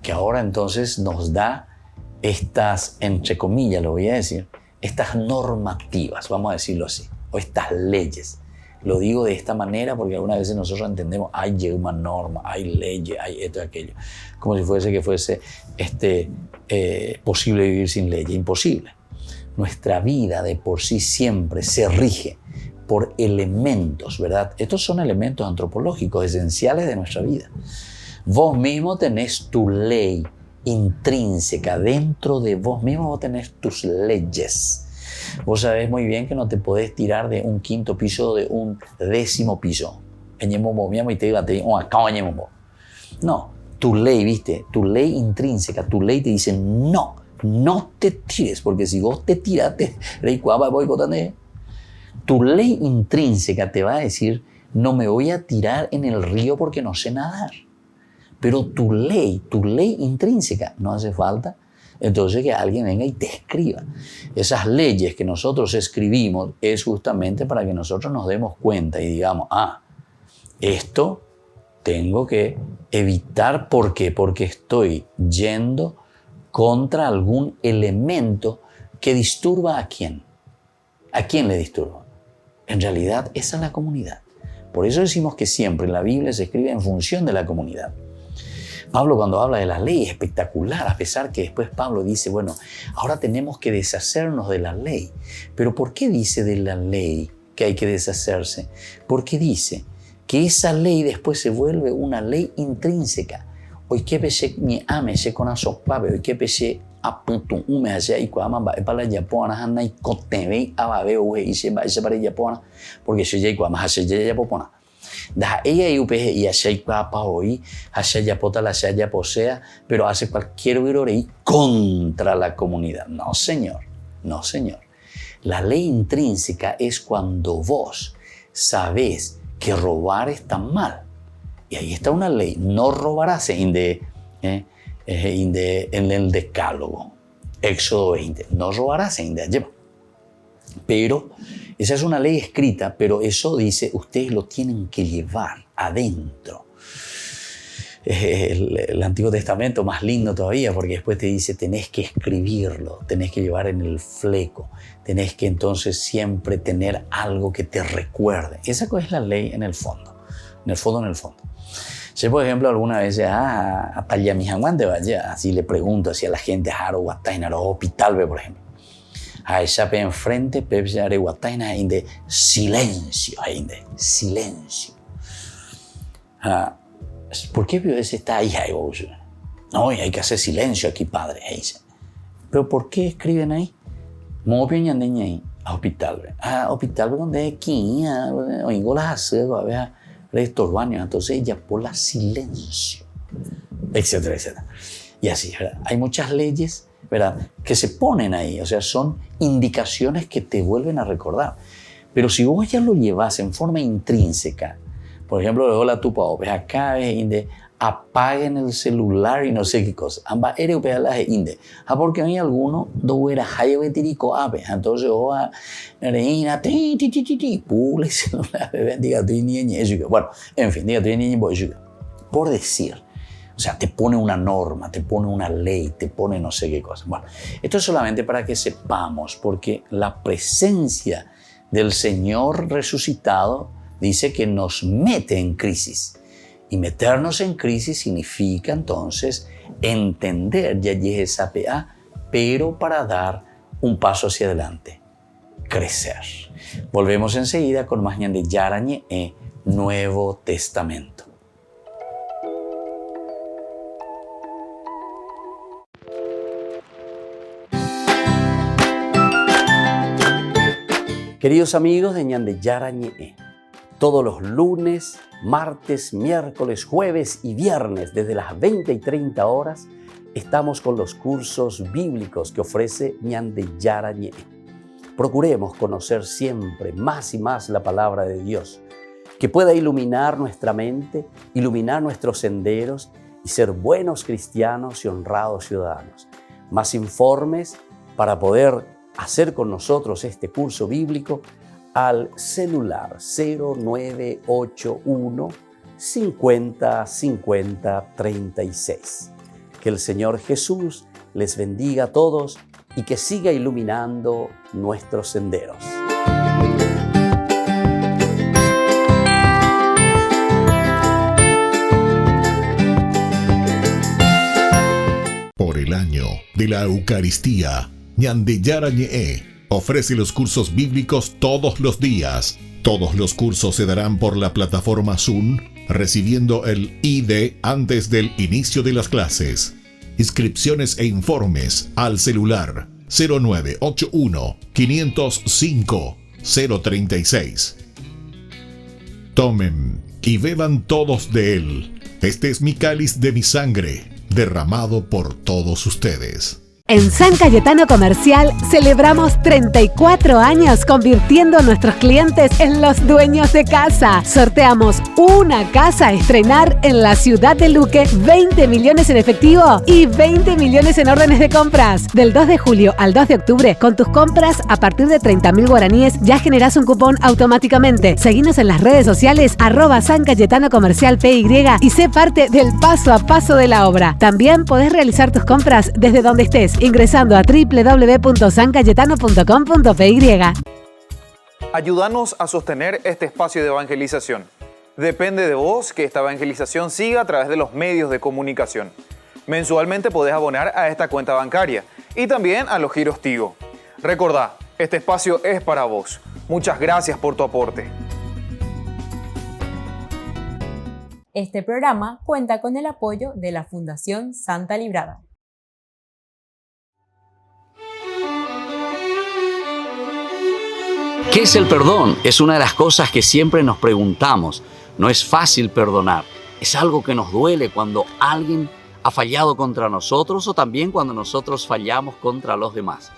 que ahora entonces nos da estas, entre comillas lo voy a decir, estas normativas, vamos a decirlo así, o estas leyes. Lo digo de esta manera porque algunas veces nosotros entendemos, hay una norma, hay leyes, hay esto y aquello, como si fuese posible vivir sin leyes. Imposible. Nuestra vida de por sí siempre se rige por elementos, ¿verdad? Estos son elementos antropológicos esenciales de nuestra vida. Vos mismo tenés tu ley intrínseca, dentro de vos mismo vos tenés tus leyes. Vos sabés muy bien que no te podés tirar de un quinto piso o de un 10º piso. No, tu ley, ¿viste? Tu ley intrínseca, tu ley te dice no te tires, porque si vos te tiraste, tu ley intrínseca te va a decir, no me voy a tirar en el río porque no sé nadar. Pero tu ley intrínseca, no hace falta entonces que alguien venga y te escriba. Esas leyes que nosotros escribimos es justamente para que nosotros nos demos cuenta y digamos, esto tengo que evitar. ¿Por qué? Porque estoy yendo contra algún elemento que disturba ¿a quién? ¿A quién le disturba? En realidad esa es la comunidad. Por eso decimos que siempre la Biblia se escribe en función de la comunidad. Pablo cuando habla de la ley es espectacular, a pesar que después Pablo dice, bueno, ahora tenemos que deshacernos de la ley. Pero ¿por qué dice de la ley que hay que deshacerse? Porque dice que esa ley después se vuelve una ley intrínseca. Hoy que pese ni ame se con asopabe, hoy que pese a punto ume hacia y cuama va para la japona hana y coteve a babe uhe y se va para la japona porque se llega cuama hacia ya popona. Da ella y upeje y hacia y papa hoy hacia ya pota la hacia ya posea, pero hace cualquier virorei contra la comunidad. No señor, no señor. La ley intrínseca es cuando vos sabés que robar está mal. Y ahí está una ley, no robarás en el decálogo, Éxodo 20, no robarás en de. Pero esa es una ley escrita, pero eso dice, ustedes lo tienen que llevar adentro. El Antiguo Testamento más lindo todavía, porque después te dice, tenés que escribirlo, tenés que llevar en el fleco, tenés que entonces siempre tener algo que te recuerde. Esa es la ley en el fondo, en el fondo. Yo, por ejemplo, alguna vez, para allá mis aguantes, vaya, así le pregunto hacia la gente, hospital, por ejemplo. A esa pe enfrente, pe se areguataina de silencio, de silencio. ¿Por qué ese está ahí? No, hay que hacer silencio aquí, padre. Pero ¿por qué escriben ahí? Móvil y andeña ahí. Hospital. Hospital donde aquí, oigo las hacer, a ver, restaurantes. Entonces ella por la silencio, etcétera, etcétera. Y así, ¿verdad? Hay muchas leyes, ¿verdad?, que se ponen ahí, o sea, son indicaciones que te vuelven a recordar. Pero si vos ya lo llevas en forma intrínseca, por ejemplo, luego la tupa, ves acá, ves inde, apaguen el celular y no sé qué cosa. Ambas eres las inde. Porque hay algunos, do era hayo betirico ave. Entonces, o a reina, pule el celular, diga tu niña, bueno, en fin, diga tu niña, por decir. O sea, te pone una norma, te pone una ley, te pone no sé qué cosa. Bueno, esto es solamente para que sepamos, porque la presencia del Señor resucitado dice que nos mete en crisis. Y meternos en crisis significa entonces entender ya esa PA, pero para dar un paso hacia adelante, crecer. Volvemos enseguida con más Ñande Yarañe Nuevo Testamento. Queridos amigos de Ñande Yarañe, todos los lunes, martes, miércoles, jueves y viernes desde las 20 y 30 horas estamos con los cursos bíblicos que ofrece Ñande Yarañe. Procuremos conocer siempre más y más la palabra de Dios, que pueda iluminar nuestra mente, iluminar nuestros senderos y ser buenos cristianos y honrados ciudadanos. Más informes para poder hacer con nosotros este curso bíblico al celular 0981 50 50 36. Que el Señor Jesús les bendiga a todos y que siga iluminando nuestros senderos. Por el año de la Eucaristía, Ñande Yarañe ofrece los cursos bíblicos todos los días. Todos los cursos se darán por la plataforma Zoom, recibiendo el ID antes del inicio de las clases. Inscripciones e informes al celular 0981 505 036. Tomen y beban todos de él. Este es mi cáliz de mi sangre, derramado por todos ustedes. En San Cayetano Comercial celebramos 34 años convirtiendo a nuestros clientes en los dueños de casa. Sorteamos una casa a estrenar en la ciudad de Luque, 20 millones en efectivo y 20 millones en órdenes de compras. Del 2 de julio al 2 de octubre, con tus compras a partir de 30.000 guaraníes ya generás un cupón automáticamente. Seguinos en las redes sociales @San Cayetano Comercial PY y sé parte del paso a paso de la obra. También podés realizar tus compras desde donde estés, ingresando a www.sancayetano.com.py. Ayúdanos a sostener este espacio de evangelización. Depende de vos que esta evangelización siga a través de los medios de comunicación. Mensualmente podés abonar a esta cuenta bancaria y también a los giros Tigo. Recordá, este espacio es para vos. Muchas gracias por tu aporte. Este programa cuenta con el apoyo de la Fundación Santa Librada. ¿Qué es el perdón? Es una de las cosas que siempre nos preguntamos. No es fácil perdonar. Es algo que nos duele cuando alguien ha fallado contra nosotros o también cuando nosotros fallamos contra los demás.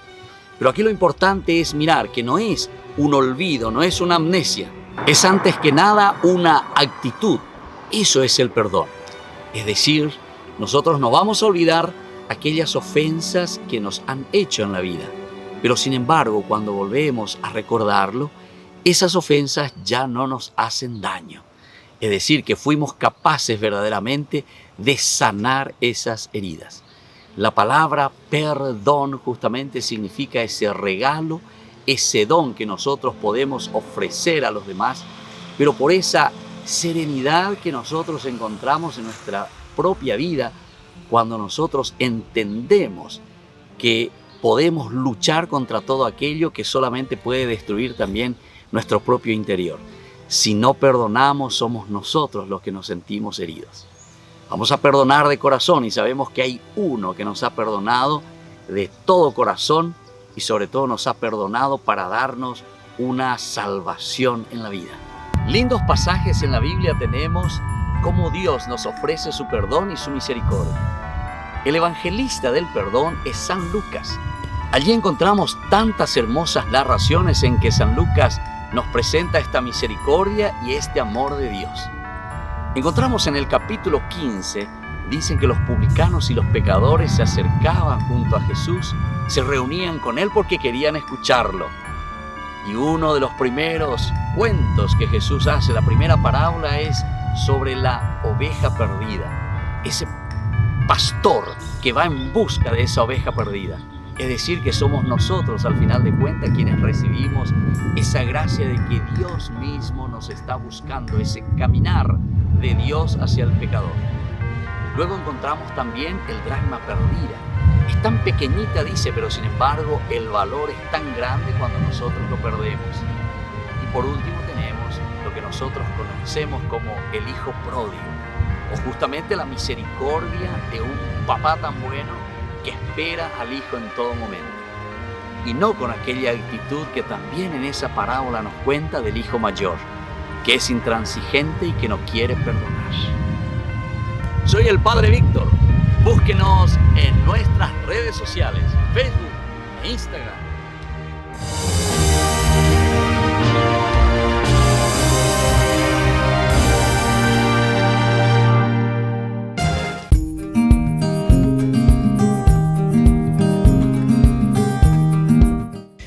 Pero aquí lo importante es mirar que no es un olvido, no es una amnesia. Es antes que nada una actitud. Eso es el perdón. Es decir, nosotros no vamos a olvidar aquellas ofensas que nos han hecho en la vida. Pero sin embargo, cuando volvemos a recordarlo, esas ofensas ya no nos hacen daño. Es decir, que fuimos capaces verdaderamente de sanar esas heridas. La palabra perdón justamente significa ese regalo, ese don que nosotros podemos ofrecer a los demás, pero por esa serenidad que nosotros encontramos en nuestra propia vida cuando nosotros entendemos que podemos luchar contra todo aquello que solamente puede destruir también nuestro propio interior. Si no perdonamos, somos nosotros los que nos sentimos heridos. Vamos a perdonar de corazón y sabemos que hay uno que nos ha perdonado de todo corazón y sobre todo nos ha perdonado para darnos una salvación en la vida. Lindos pasajes en la Biblia tenemos cómo Dios nos ofrece su perdón y su misericordia. El evangelista del perdón es San Lucas. Allí encontramos tantas hermosas narraciones en que San Lucas nos presenta esta misericordia y este amor de Dios. Encontramos en el capítulo 15, dicen que los publicanos y los pecadores se acercaban junto a Jesús, se reunían con Él porque querían escucharlo. Y uno de los primeros cuentos que Jesús hace, la primera parábola, es sobre la oveja perdida. Ese pastor que va en busca de esa oveja perdida. Es decir, que somos nosotros, al final de cuentas, quienes recibimos esa gracia de que Dios mismo nos está buscando, ese caminar de Dios hacia el pecador. Luego encontramos también el dracma perdida. Es tan pequeñita, dice, pero sin embargo el valor es tan grande cuando nosotros lo perdemos. Y por último tenemos lo que nosotros conocemos como el hijo pródigo, o justamente la misericordia de un papá tan bueno que espera al hijo en todo momento. Y no con aquella actitud que también en esa parábola nos cuenta del hijo mayor, que es intransigente y que no quiere perdonar. Soy el Padre Víctor. Búsquenos en nuestras redes sociales, Facebook e Instagram.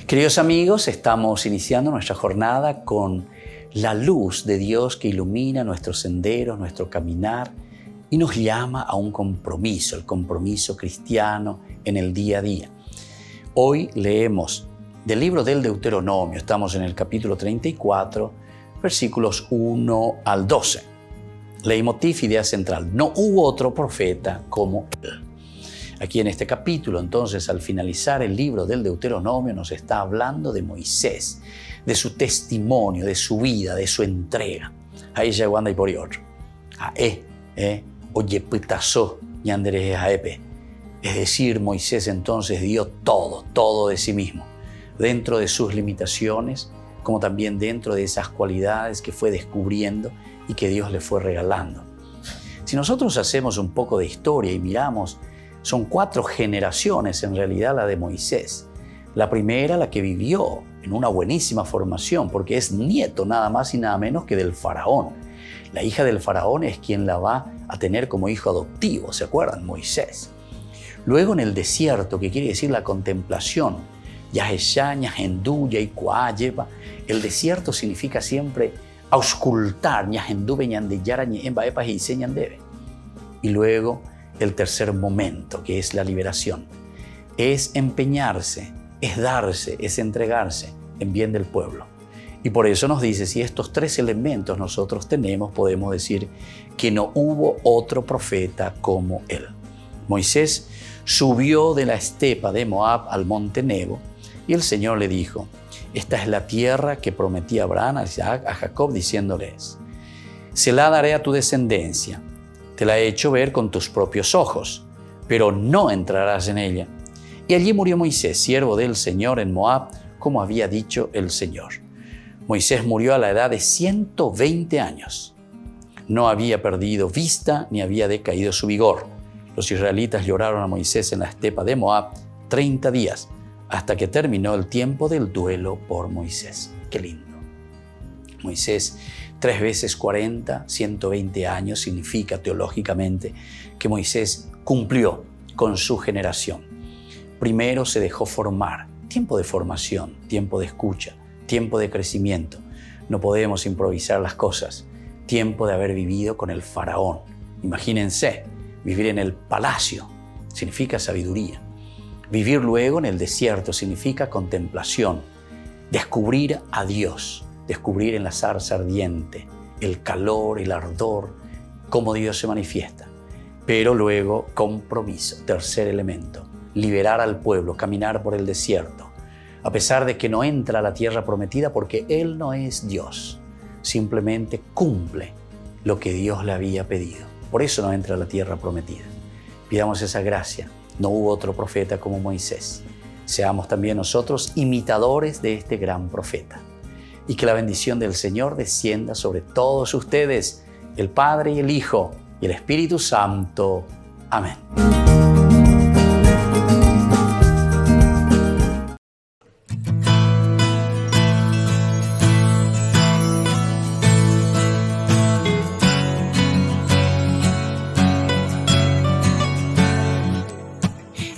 Queridos amigos, estamos iniciando nuestra jornada con la luz de Dios que ilumina nuestros senderos, nuestro caminar y nos llama a un compromiso, el compromiso cristiano en el día a día. Hoy leemos del libro del Deuteronomio, estamos en el capítulo 34, versículos 1 al 12. Leitmotiv, idea central: no hubo otro profeta como él. Aquí en este capítulo, entonces, al finalizar el libro del Deuteronomio, nos está hablando de Moisés, de su testimonio, de su vida, de su entrega. Ahí ya guanda y por otro. Oye, pitazo, ñandere jaepe. Es decir, Moisés entonces dio todo de sí mismo, dentro de sus limitaciones, como también dentro de esas cualidades que fue descubriendo y que Dios le fue regalando. Si nosotros hacemos un poco de historia y miramos, son 4 generaciones en realidad la de Moisés. La primera, la que vivió en una buenísima formación, porque es nieto nada más y nada menos que del faraón. La hija del faraón es quien la va a tener como hijo adoptivo, ¿se acuerdan? Moisés. Luego en el desierto, que quiere decir la contemplación, Yaheshaña, Hendú, Yaikuayeva. El desierto significa siempre auscultar, Ñahendube, Ñandeyara, Ñembaepa y Señandebe. Y luego el tercer momento, que es la liberación, es empeñarse, es darse, es entregarse en bien del pueblo. Y por eso nos dice, si estos 3 elementos nosotros tenemos, podemos decir que no hubo otro profeta como él. Moisés subió de la estepa de Moab al monte Nebo y el Señor le dijo: esta es la tierra que prometí a Abraham, a Isaac, a Jacob, diciéndoles: se la daré a tu descendencia. Te la he hecho ver con tus propios ojos, pero no entrarás en ella. Y allí murió Moisés, siervo del Señor, en Moab, como había dicho el Señor. Moisés murió a la edad de 120 años. No había perdido vista ni había decaído su vigor. Los israelitas lloraron a Moisés en la estepa de Moab 30 días, hasta que terminó el tiempo del duelo por Moisés. Qué lindo. Moisés, 3 veces 40, 120 años, significa teológicamente que Moisés cumplió con su generación. Primero se dejó formar, tiempo de formación, tiempo de escucha, tiempo de crecimiento. No podemos improvisar las cosas. Tiempo de haber vivido con el faraón. Imagínense, vivir en el palacio significa sabiduría. Vivir luego en el desierto significa contemplación. Descubrir a Dios, descubrir en la zarza ardiente el calor, el ardor, cómo Dios se manifiesta. Pero luego compromiso, tercer elemento, liberar al pueblo, caminar por el desierto, a pesar de que no entra a la tierra prometida porque Él no es Dios, simplemente cumple lo que Dios le había pedido. Por eso no entra a la tierra prometida. Pidamos esa gracia. No hubo otro profeta como Moisés. Seamos también nosotros imitadores de este gran profeta. Y que la bendición del Señor descienda sobre todos ustedes, el Padre y el Hijo y el Espíritu Santo. Amén.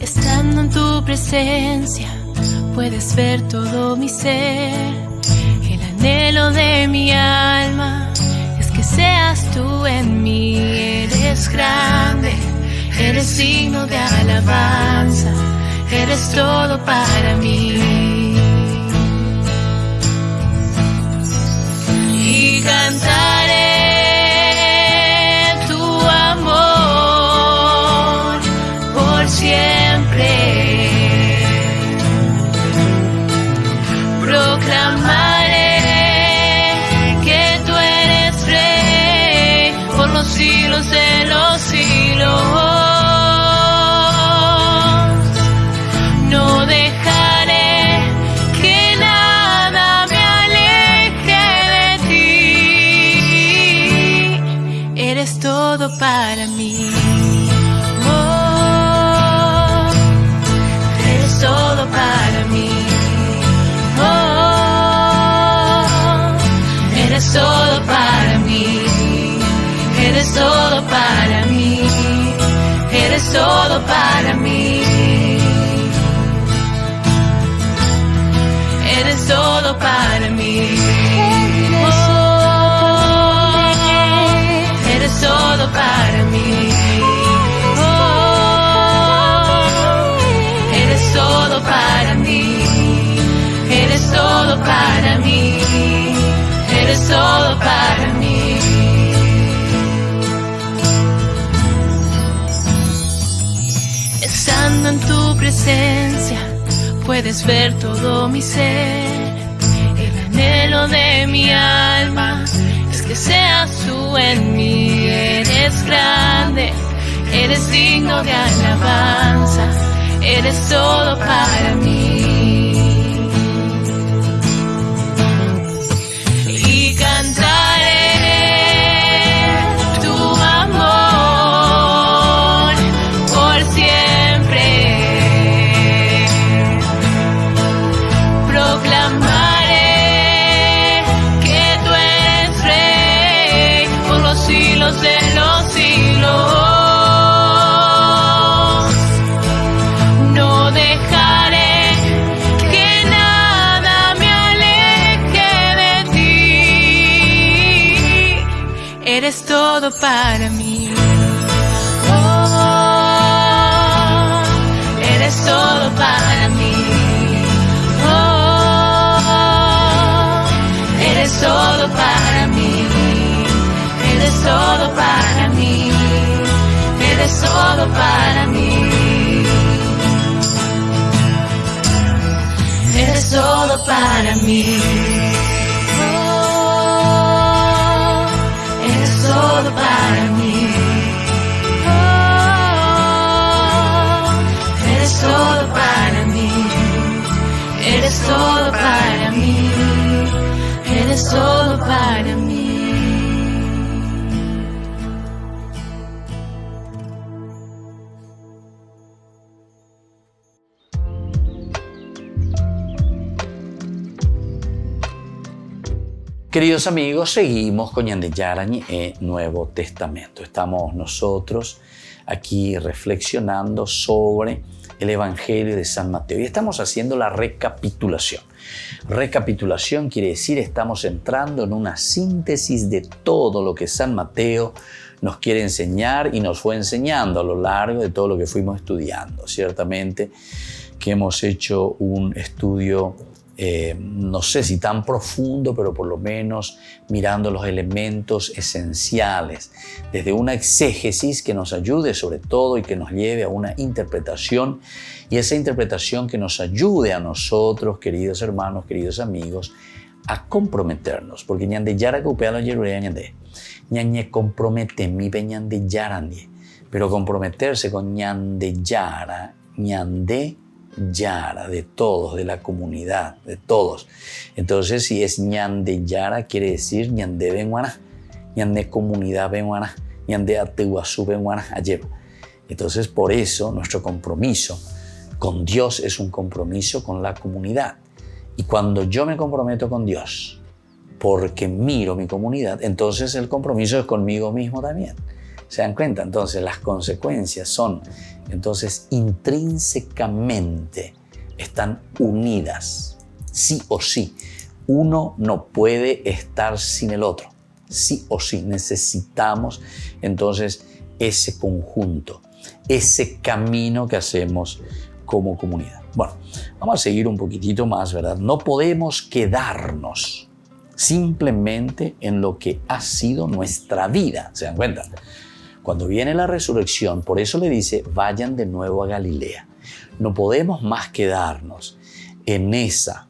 Estando en tu presencia, puedes ver todo mi ser. El anhelo de mi alma es que seas tú en mí. Eres grande, eres digno de alabanza, eres todo para mí. Y cantaré tu amor por siempre. Proclamaré que tú eres rey por los siglos de los siglos. No dejaré que nada me aleje de ti. Eres todo para mí. Oh, eres todo para mí. Eres todo para mí, eres todo para mí, eres todo para mí, eres todo para mí, oh, eres todo para mí, oh, eres todo para mí, eres todo para mí. Eres todo para mí. Estando en tu presencia, puedes ver todo mi ser. El anhelo de mi alma es que seas tú en mí. Eres grande, eres digno de alabanza, eres todo para mí. Cantaré tu amor por siempre. Proclamaré que tú eres rey por los siglos de los siglos. No dejaré que nada me aleje de ti. Eres todo para mí. Oh, eres todo para mí. Oh, eres todo para mí. Eres todo para mí. Eres todo para mí. Eres todo para mí. Todo para mí, oh, eres todo para mí, eres todo para mí, eres todo para mí. Queridos amigos, seguimos con Ñande Yarañe Nuevo Testamento. Estamos nosotros aquí reflexionando sobre el Evangelio de San Mateo y estamos haciendo la recapitulación. Recapitulación quiere decir estamos entrando en una síntesis de todo lo que San Mateo nos quiere enseñar y nos fue enseñando a lo largo de todo lo que fuimos estudiando. Ciertamente que hemos hecho un estudio no sé si tan profundo, pero por lo menos mirando los elementos esenciales, desde una exégesis que nos ayude sobre todo y que nos lleve a una interpretación, y esa interpretación que nos ayude a nosotros, queridos hermanos, queridos amigos, a comprometernos, porque ñande yara que upea la yerurea ñande, ñañe compromete mi pe ñande yarandie, pero comprometerse con ñande yara, de todos, de la comunidad, de todos. Entonces, si es ñande yara, quiere decir ñande benguana, ñande comunidad benguana, ñande ateguazú benguana ayer. Entonces, por eso nuestro compromiso con Dios es un compromiso con la comunidad. Y cuando yo me comprometo con Dios, porque miro mi comunidad, entonces el compromiso es conmigo mismo también. ¿Se dan cuenta? Entonces las consecuencias son, entonces intrínsecamente están unidas, sí o sí. Uno no puede estar sin el otro, sí o sí. Necesitamos entonces ese conjunto, ese camino que hacemos como comunidad. Bueno, vamos a seguir un poquitito más, ¿verdad? No podemos quedarnos simplemente en lo que ha sido nuestra vida. ¿Se dan cuenta? Cuando viene la resurrección, por eso le dice, vayan de nuevo a Galilea. No podemos más quedarnos en esa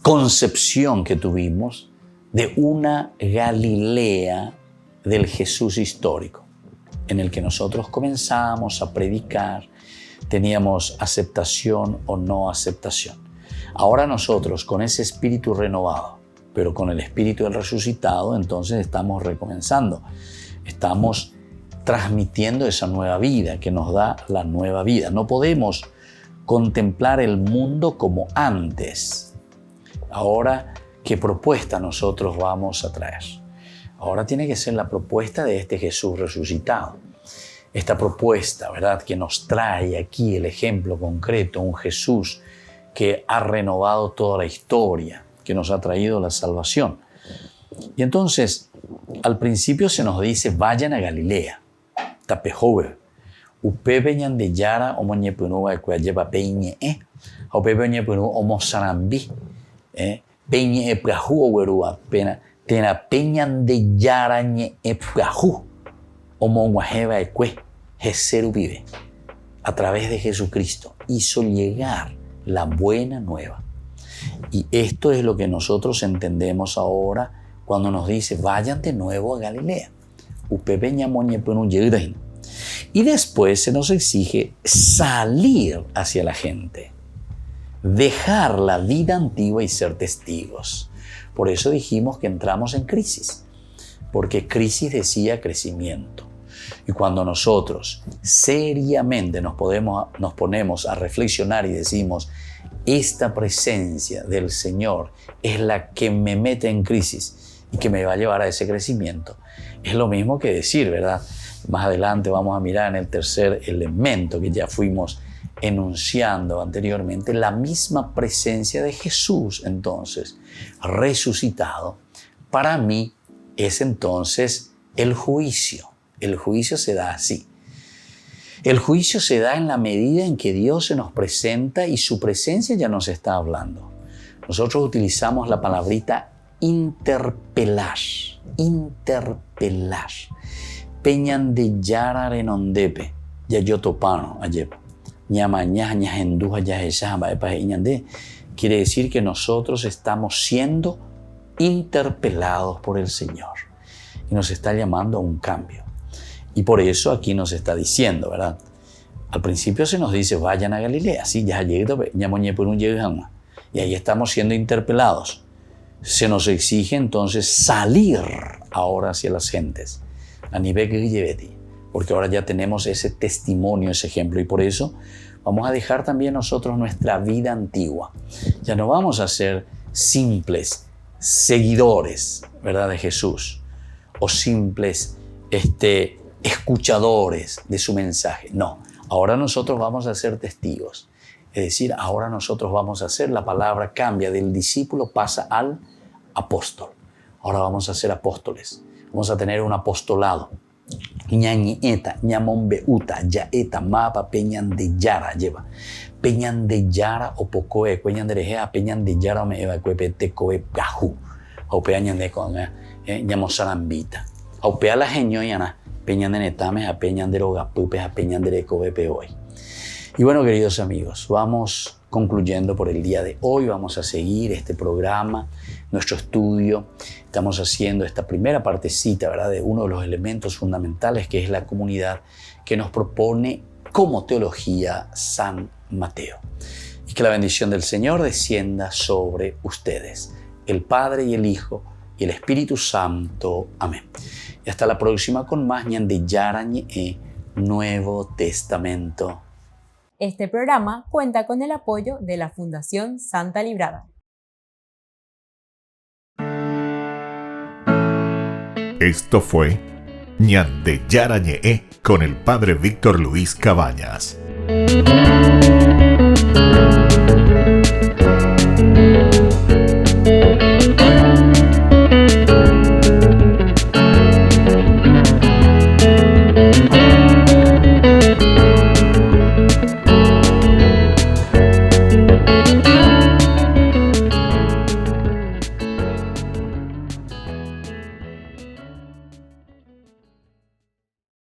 concepción que tuvimos de una Galilea del Jesús histórico, en el que nosotros comenzamos a predicar, teníamos aceptación o no aceptación. Ahora nosotros, con ese espíritu renovado, pero con el espíritu del resucitado, entonces estamos recomenzando. Estamos transmitiendo esa nueva vida que nos da la nueva vida. No podemos contemplar el mundo como antes. Ahora, ¿qué propuesta nosotros vamos a traer? Ahora tiene que ser la propuesta de este Jesús resucitado. Esta propuesta, ¿verdad?, que nos trae aquí el ejemplo concreto, un Jesús que ha renovado toda la historia, que nos ha traído la salvación. Y entonces, al principio se nos dice, vayan a Galilea, tapejove, upepe ñande yara omo ñepunu lleva peñe, upepe ñepunu omo sarambi, peñe eprahu owerua pena, tena peñande yara ñe eprahu omo guajeva ekwe, Jeseru vive. A través de Jesucristo hizo llegar la buena nueva. Y esto es lo que nosotros entendemos ahora cuando nos dice, vayan de nuevo a Galilea. Y después se nos exige salir hacia la gente, dejar la vida antigua y ser testigos. Por eso dijimos que entramos en crisis, porque crisis decía crecimiento. Y cuando nosotros seriamente nos ponemos a reflexionar y decimos, esta presencia del Señor es la que me mete en crisis y que me va a llevar a ese crecimiento, es lo mismo que decir, ¿verdad? Más adelante vamos a mirar en el tercer elemento que ya fuimos enunciando anteriormente, la misma presencia de Jesús, entonces, resucitado, para mí es entonces el juicio. El juicio se da así. El juicio se da en la medida en que Dios se nos presenta y su presencia ya nos está hablando. Nosotros utilizamos la palabrita interpelar. Interpelar. Peñan de yara renondepe. Ya yo topano ayer. Quiere decir que nosotros estamos siendo interpelados por el Señor. Y nos está llamando a un cambio. Y por eso aquí nos está diciendo, ¿verdad? Al principio se nos dice, vayan a Galilea. Sí, ya y ahí estamos siendo interpelados. Se nos exige entonces salir ahora hacia las gentes. Porque ahora ya tenemos ese testimonio, ese ejemplo. Y por eso vamos a dejar también nosotros nuestra vida antigua. Ya no vamos a ser simples seguidores, ¿verdad?, de Jesús. O simples escuchadores de su mensaje. No, ahora nosotros vamos a ser testigos. Es decir, ahora nosotros vamos a ser, la palabra cambia, del discípulo pasa al apóstol. Ahora vamos a ser apóstoles. Vamos a tener un apostolado. ñañieta, ñamombeuta, yaeta, mapa, peñandeyara, lleva. Peñandeyara o pocoe, cueñanderejea, peñandeyara o me eva, cuepete, coe, gajú. Aupea ñande con ñamosarambita. Aupea la geñoyana, peñandenetame, a peñandero pupes, a peñandere coe peoy. Y bueno, queridos amigos, vamos concluyendo por el día de hoy. Vamos a seguir este programa, nuestro estudio. Estamos haciendo esta primera partecita, ¿verdad?, de uno de los elementos fundamentales que es la comunidad que nos propone como teología San Mateo. Y que la bendición del Señor descienda sobre ustedes, el Padre y el Hijo y el Espíritu Santo. Amén. Y hasta la próxima con más ñandeyara ñe'e, Nuevo Testamento. Este programa cuenta con el apoyo de la Fundación Santa Librada. Esto fue ñandeyara ñe'e con el Padre Víctor Luis Cabañas.